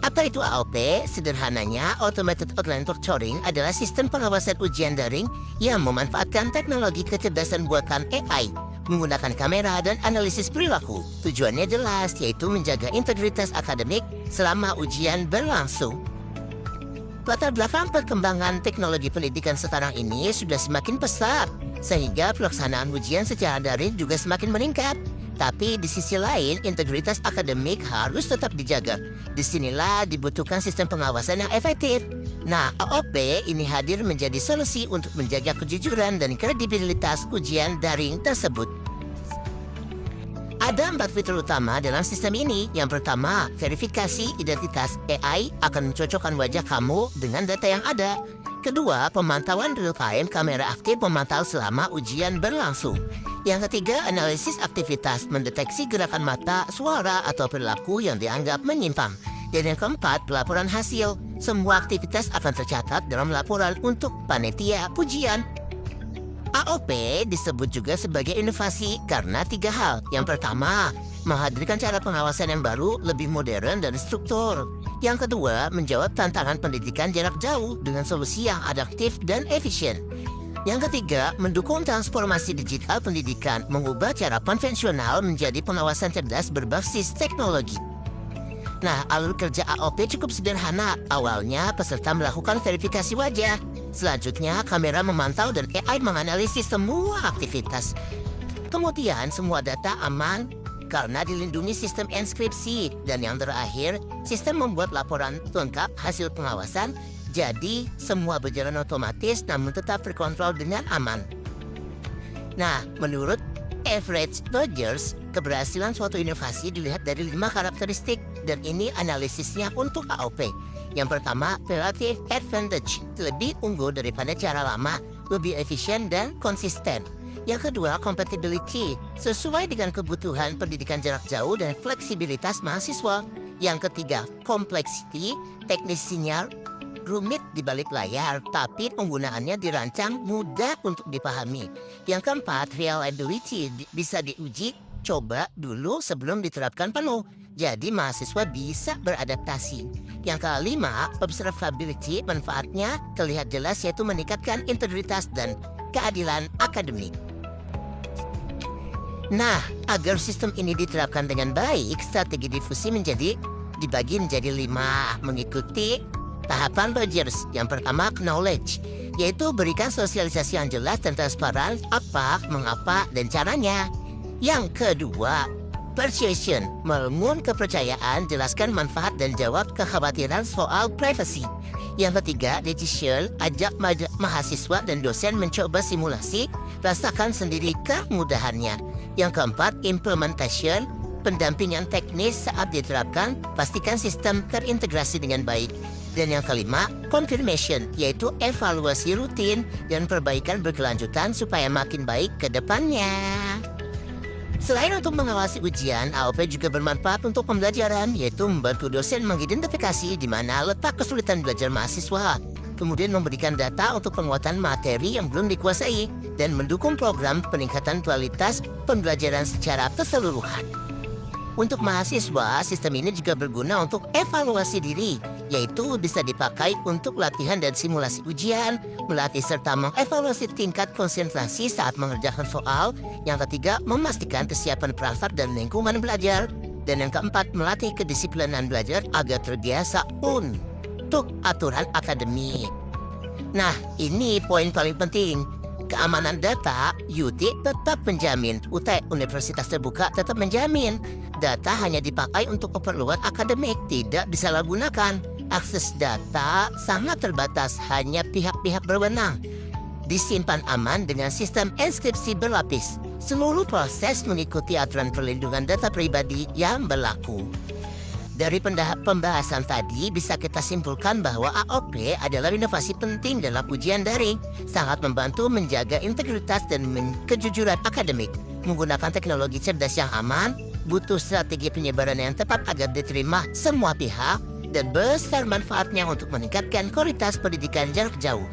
Apa itu AOP? Sederhananya, Automated Online Tutoring adalah sistem pengawasan ujian daring yang memanfaatkan teknologi kecerdasan buatan AI menggunakan kamera dan analisis perilaku. Tujuannya jelas, yaitu menjaga integritas akademik selama ujian berlangsung. Latar belakang perkembangan teknologi pendidikan sekarang ini sudah semakin pesat, sehingga pelaksanaan ujian secara daring juga semakin meningkat. Tapi di sisi lain, integritas akademik harus tetap dijaga. Disinilah dibutuhkan sistem pengawasan yang efektif. Nah, AOP ini hadir menjadi solusi untuk menjaga kejujuran dan kredibilitas ujian daring tersebut. Ada 4 fitur utama dalam sistem ini. Yang pertama, verifikasi identitas. AI akan mencocokkan wajah kamu dengan data yang ada. Kedua, pemantauan real-time, kamera aktif memantau selama ujian berlangsung. Yang ketiga, analisis aktivitas, mendeteksi gerakan mata, suara, atau perilaku yang dianggap menyimpang. Dan yang keempat, pelaporan hasil. Semua aktivitas akan tercatat dalam laporan untuk panitia ujian. AOP disebut juga sebagai inovasi karena 3 hal. Yang pertama, menghadirkan cara pengawasan yang baru, lebih modern dan struktur. Yang kedua, menjawab tantangan pendidikan jarak jauh dengan solusi yang adaptif dan efisien. Yang ketiga, mendukung transformasi digital pendidikan, mengubah cara konvensional menjadi pengawasan cerdas berbasis teknologi. Nah, alur kerja AOP cukup sederhana. Awalnya, peserta melakukan verifikasi wajah. Selanjutnya, kamera memantau dan AI menganalisis semua aktivitas. Kemudian, semua data aman karena dilindungi sistem enskripsi. Dan yang terakhir, sistem membuat laporan lengkap hasil pengawasan. Jadi, semua berjalan otomatis namun tetap terkontrol dengan aman. Nah, menurut Average Rogers, keberhasilan suatu inovasi dilihat dari 5 karakteristik dan ini analisisnya untuk AOP. Yang pertama, relative advantage, lebih unggul daripada cara lama, lebih efisien dan konsisten. Yang kedua, compatibility, sesuai dengan kebutuhan pendidikan jarak jauh dan fleksibilitas mahasiswa. Yang ketiga, complexity, teknisinya rumit di balik layar, tapi penggunaannya dirancang mudah untuk dipahami. Yang keempat, reliability, bisa diuji coba dulu sebelum diterapkan penuh. Jadi mahasiswa bisa beradaptasi. Yang kelima, observability, manfaatnya terlihat jelas yaitu meningkatkan integritas dan keadilan akademik. Nah, agar sistem ini diterapkan dengan baik, strategi difusi dibagi menjadi 5, mengikuti tahapan Rogers. Yang pertama, knowledge, yaitu berikan sosialisasi yang jelas dan transparan apa, mengapa, dan caranya. Yang kedua, persuasion, membangun kepercayaan, jelaskan manfaat dan jawab kekhawatiran soal privacy. Yang ketiga, decision, ajak mahasiswa dan dosen mencoba simulasi, rasakan sendiri kemudahannya. Yang keempat, implementation, pendampingan teknis saat diterapkan, pastikan sistem terintegrasi dengan baik. Dan yang kelima, confirmation, yaitu evaluasi rutin dan perbaikan berkelanjutan supaya makin baik ke depannya. Selain untuk mengawasi ujian, AOP juga bermanfaat untuk pembelajaran, yaitu membantu dosen mengidentifikasi di mana letak kesulitan belajar mahasiswa, kemudian memberikan data untuk penguatan materi yang belum dikuasai, dan mendukung program peningkatan kualitas pembelajaran secara keseluruhan. Untuk mahasiswa, sistem ini juga berguna untuk evaluasi diri, yaitu bisa dipakai untuk latihan dan simulasi ujian, melatih serta mengevaluasi tingkat konsentrasi saat mengerjakan soal. Yang ketiga, memastikan kesiapan perangkat dan lingkungan belajar. Dan yang keempat, melatih kedisiplinan belajar agar terbiasa untuk aturan akademik. Nah, ini poin paling penting. Keamanan data, UT tetap menjamin. Universitas Terbuka tetap menjamin. Data hanya dipakai untuk keperluan akademik, tidak disalahgunakan. Akses data sangat terbatas, hanya pihak-pihak berwenang. Disimpan aman dengan sistem enskripsi berlapis. Seluruh proses mengikuti aturan perlindungan data pribadi yang berlaku. Dari pembahasan tadi bisa kita simpulkan bahwa AOP adalah inovasi penting dalam ujian daring, sangat membantu menjaga integritas dan kejujuran akademik. Menggunakan teknologi cerdas yang aman, butuh strategi penyebaran yang tepat agar diterima semua pihak, dan besar manfaatnya untuk meningkatkan kualitas pendidikan jarak jauh.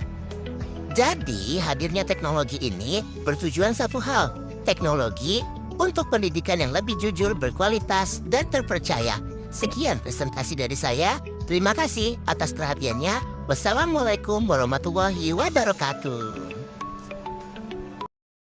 Jadi, hadirnya teknologi ini bertujuan satu hal, teknologi untuk pendidikan yang lebih jujur, berkualitas, dan terpercaya. Sekian presentasi dari saya. Terima kasih atas perhatiannya. Wassalamualaikum warahmatullahi wabarakatuh.